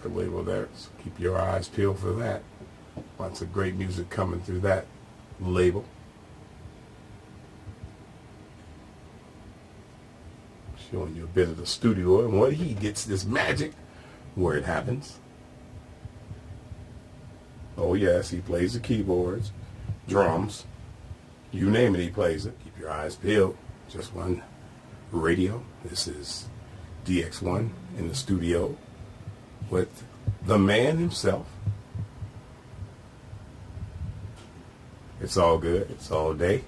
record label there, so keep your eyes peeled for that. Lots of great music coming through that label. Showing you a bit of the studio and where he gets this magic, where it happens. Oh yes, he plays the keyboards, drums, you name it, he plays it. Keep your eyes peeled. Just One Radio. This is DX1 in the studio with the man himself. It's all good. It's all day.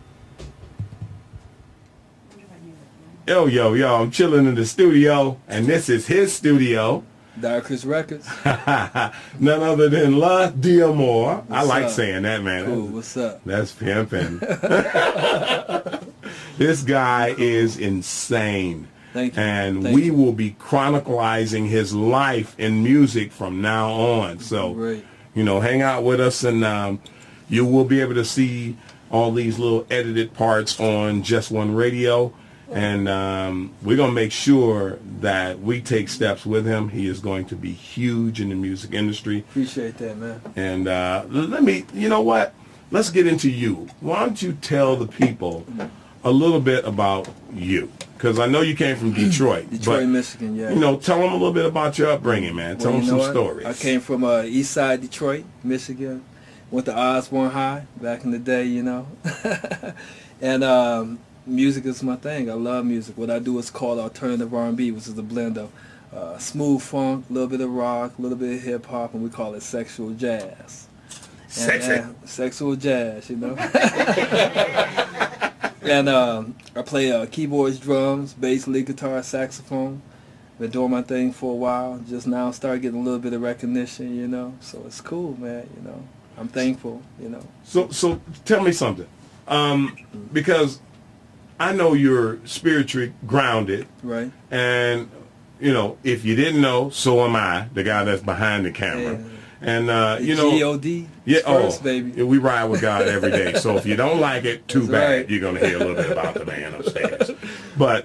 Yo, I'm chilling in the studio, and this is his studio. Darkest Records. None other than La D'Amour. I like saying that, man. Cool, what's up? That's pimping. This guy is insane. Thank you. And we will be chronicling his life in music from now on. So, Great. Hang out with us, and you will be able to see all these little edited parts on Just One Radio. And we're going to make sure that we take steps with him. He is going to be huge in the music industry. Appreciate that, man. And you know what? Let's get into you. Why don't you tell the people a little bit about you? Because I know you came from Detroit. Detroit, Michigan, yeah. Tell them a little bit about your upbringing, man. Tell them some stories. I came from east side Detroit, Michigan. Went to Osborne High back in the day, And music is my thing. I love music. What I do is called alternative R&B, which is a blend of smooth funk, a little bit of rock, a little bit of hip hop, and we call it sexual jazz. Sexual jazz, And I play keyboards, drums, bass, lead guitar, saxophone. Been doing my thing for a while. Just now start getting a little bit of recognition, So it's cool, man. I'm thankful. So tell me something, because I know you're spiritually grounded, right? And if you didn't know, so am I, the guy that's behind the camera. Yeah. And G-O-D, yeah, first, baby. We ride with God every day. So if you don't like it, too That's bad. right. You're gonna hear a little bit about the man upstairs. But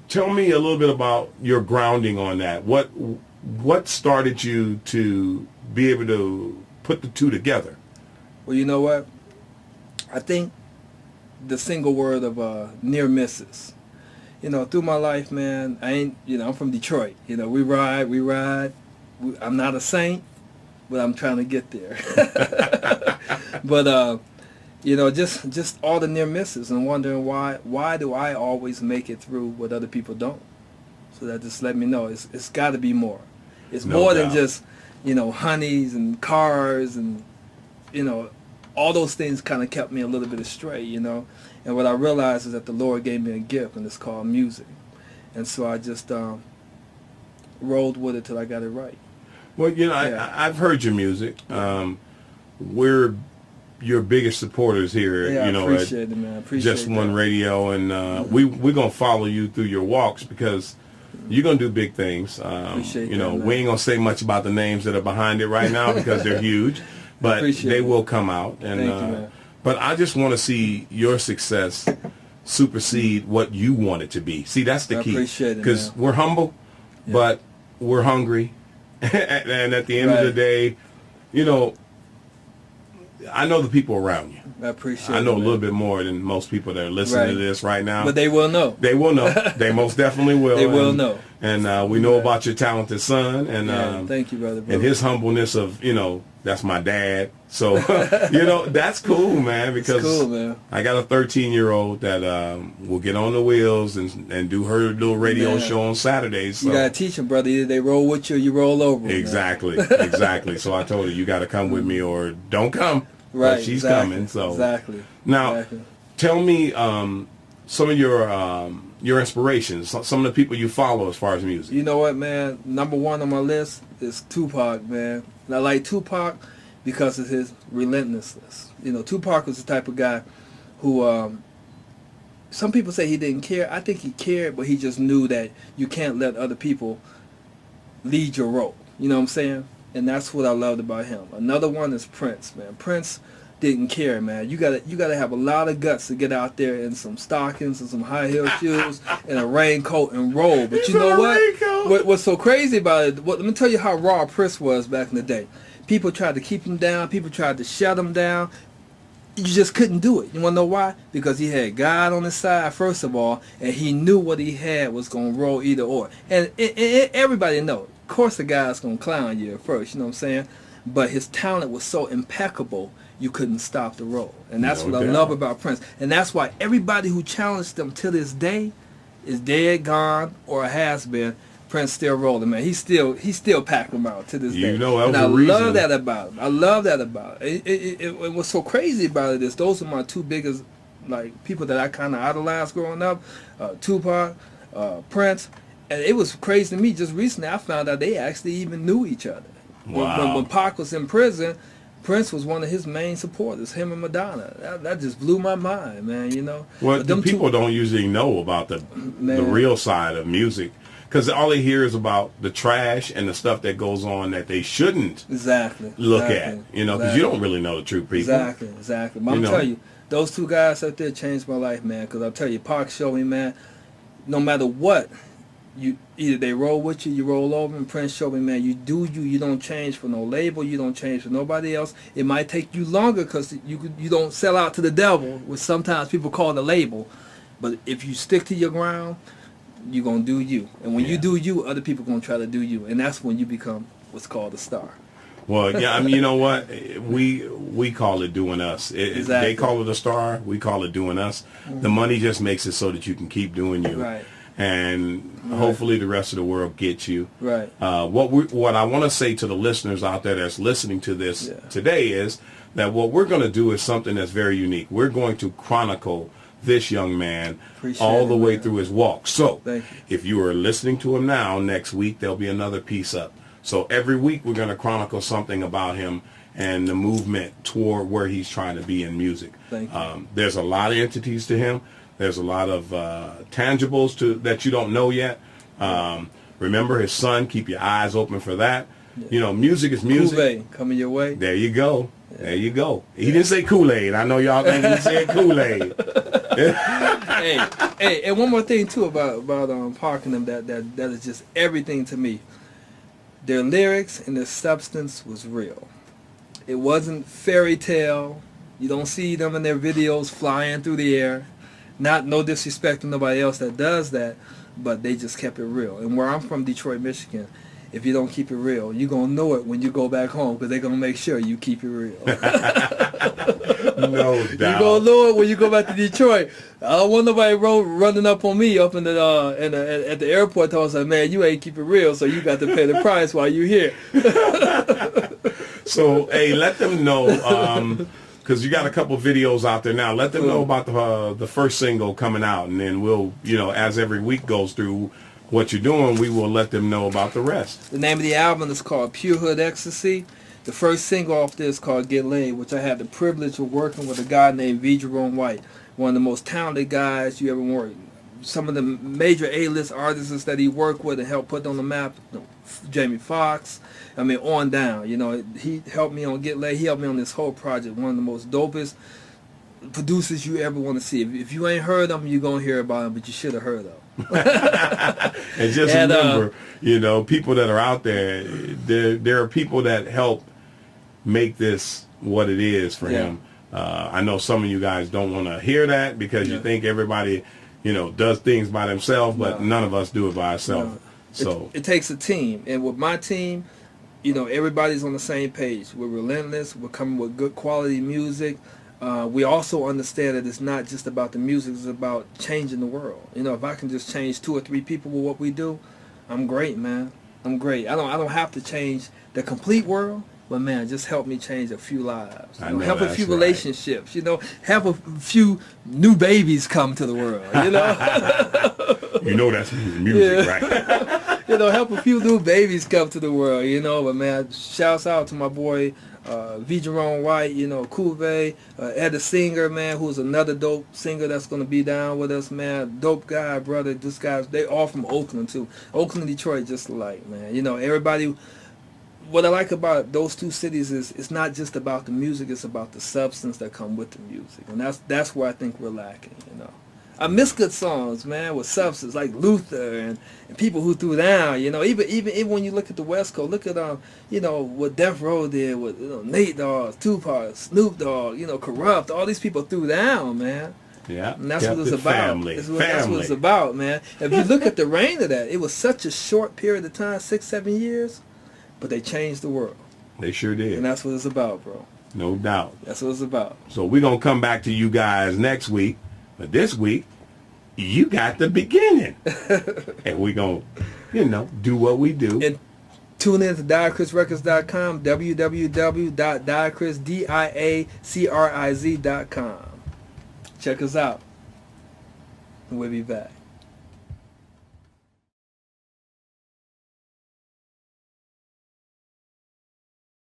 tell me a little bit about your grounding on that. What started you to be able to put the two together? Well, you know what? I think the single word of near misses. Through my life, man, I ain't, I'm from Detroit. We ride. I'm not a saint, but I'm trying to get there. But, just all the near misses and wondering why do I always make it through what other people don't? So that just let me know it's got to be more. It's No more doubt. than just, honeys and cars and, all those things kind of kept me a little bit astray, And what I realized is that the Lord gave me a gift, and it's called music. And so I just rolled with it till I got it right. Well, I've heard your music. We're your biggest supporters here, Yeah, I appreciate it, man. I appreciate Just One that. Radio, and we're gonna follow you through your walks because you're gonna do big things. Appreciate that, man. We ain't gonna say much about the names that are behind it right now because they're huge, but they will come out. And Thank you, man. but I just want to see your success supersede what you want it to be. See, that's the key. I appreciate it, because man. we're humble, but we're hungry, and at the end of the day, I know the people around you. I appreciate it. I know a man. little bit more than most people that are listening to this right now. But they will know. They will know. They most definitely will. They will know. And we know about your talented son. And thank you, brother. And his humbleness of, that's my dad. So, that's cool, man. Because it's cool, man. I got a 13-year-old that will get on the wheels and do her little radio show on Saturdays. So. You got to teach them, brother. Either they roll with you or you roll over them. Exactly. Exactly. So I told her, you got to come with me or don't come. Right. But she's exactly, coming. So exactly. Now, tell me some of your inspirations, some of the people you follow as far as music. You know what, man? Number one on my list is Tupac, man. And I like Tupac because of his relentlessness. Tupac was the type of guy who, some people say he didn't care. I think he cared, but he just knew that you can't let other people lead your role. You know what I'm saying? And that's what I loved about him. Another one is Prince, man. Prince didn't care, man. You gotta have a lot of guts to get out there in some stockings and some high heel shoes and a raincoat and roll. But you know what? What's so crazy about it? Let me tell you how raw Prince was back in the day. People tried to keep him down. People tried to shut him down. You just couldn't do it. You want to know why? Because he had God on his side, first of all, and he knew what he had was going to roll either or. And everybody knows. Of course the guy's going to clown you at first, you know what I'm saying? But his talent was so impeccable, you couldn't stop the roll. And that's what I love about Prince. And that's why everybody who challenged him to this day is dead, gone, or has been. Prince still rolling, man. He still packing them out to this day. You know, and I love that about him. I love that about it. What's so crazy about it is those are my two biggest people that I kind of idolized growing up, Tupac, Prince. And it was crazy to me. Just recently, I found out they actually even knew each other. Wow. When Pac was in prison, Prince was one of his main supporters, him and Madonna. That just blew my mind, man, you know. Well, people don't usually know about the real side of music, because all they hear is about the trash and the stuff that goes on that they shouldn't look at, you know, because you don't really know the true people. Exactly. But I'm telling you, those two guys out there changed my life, man, because I'll tell you, Pac showed me, man, no matter what, either they roll with you, you roll over, and Prince showed me, man, you do you don't change for no label, you don't change for nobody else. It might take you longer because you don't sell out to the devil, which sometimes people call the label, but if you stick to your ground, you're going to do you. And when you do you, other people going to try to do you, and that's when you become what's called a star. Well, yeah, I mean, you know what? We call it doing us. They call it a star. We call it doing us. Mm-hmm. The money just makes it so that you can keep doing you. Right. And hopefully the rest of the world gets you. Right. What I want to say to the listeners out there that's listening to this today is that what we're going to do is something that's very unique. We're going to chronicle this young man all the way through his walk. So if you are listening to him now, next week there'll be another piece up. So every week we're going to chronicle something about him and the movement toward where he's trying to be in music. There's a lot of entities to him. There's a lot of tangibles that you don't know yet. Remember his son. Keep your eyes open for that. You know, music is music. Kool-Aid coming your way. There you go. There you go. He didn't say Kool-Aid. I know y'all think he said Kool-Aid. hey, and one more thing too about Pac and them that is just everything to me. Their lyrics and their substance was real. It wasn't fairy tale. You don't see them in their videos flying through the air. No disrespect to nobody else that does that, but they just kept it real. And where I'm from, Detroit, Michigan, if you don't keep it real, you're going to know it when you go back home because they're going to make sure you keep it real. No doubt. You're going to know it when you go back to Detroit. I don't want nobody running up on me up at the airport telling us, man, you ain't keep it real, so you got to pay the price while you're here. So, hey, let them know, because you got a couple videos out there now. Let them know about the first single coming out, and then we'll, as every week goes through what you're doing, we will let them know about the rest. The name of the album is called Pure Hood Ecstasy. The first single off this is called Get Laid, which I had the privilege of working with a guy named VJEROME, one of the most talented guys you ever worked. Some of the major A-list artists that he worked with and helped put on the map, Jamie Foxx, on down. He helped me on Get Laid. He helped me on this whole project. One of the most dopest producers you ever want to see. If you ain't heard of him, you're going to hear about him, but you should have heard of him. And just remember, people that are out there, there are people that help make this what it is for him. I know some of you guys don't want to hear that because you think everybody, does things by themselves, but none of us do it by ourselves. So it takes a team, and with my team, everybody's on the same page. We're relentless. We're coming with good quality music. We also understand that it's not just about the music, it's about changing the world. If I can just change 2 or 3 people with what we do, I'm great, man. I'm great. I don't have to change the complete world, but man, just help me change a few lives. Help a few relationships, help a few new babies come to the world, that's music, right? Help a few new babies come to the world, but man, shouts out to my boy VJEROME, Kuve, Ed the singer, man, who's another dope singer that's going to be down with us, man. Dope guy, brother. This guy, they all from Oakland, too. Oakland, Detroit, just alike, man. Everybody, what I like about those two cities is it's not just about the music, it's about the substance that come with the music. And that's where I think we're lacking, you know. I miss good songs, man, with substance, like Luther and people who threw down, you know. Even when you look at the West Coast, look at you know, what Death Row did with, you know, Nate Dogg, Tupac, Snoop Dogg, you know, Corrupt, all these people threw down, man. Yeah, and that's what it's about. Family. That's what it's about, man. If you look at the reign of that, it was such a short period of time, 6-7 years, but they changed the world. They sure did. And that's what it's about, bro. No doubt. That's what it's about. So we're going to come back to you guys next week. But this week, you got the beginning. And we're going to, you know, do what we do. And tune in to diachrisrecords.com, www.diachris.com. Check us out. And we'll be back.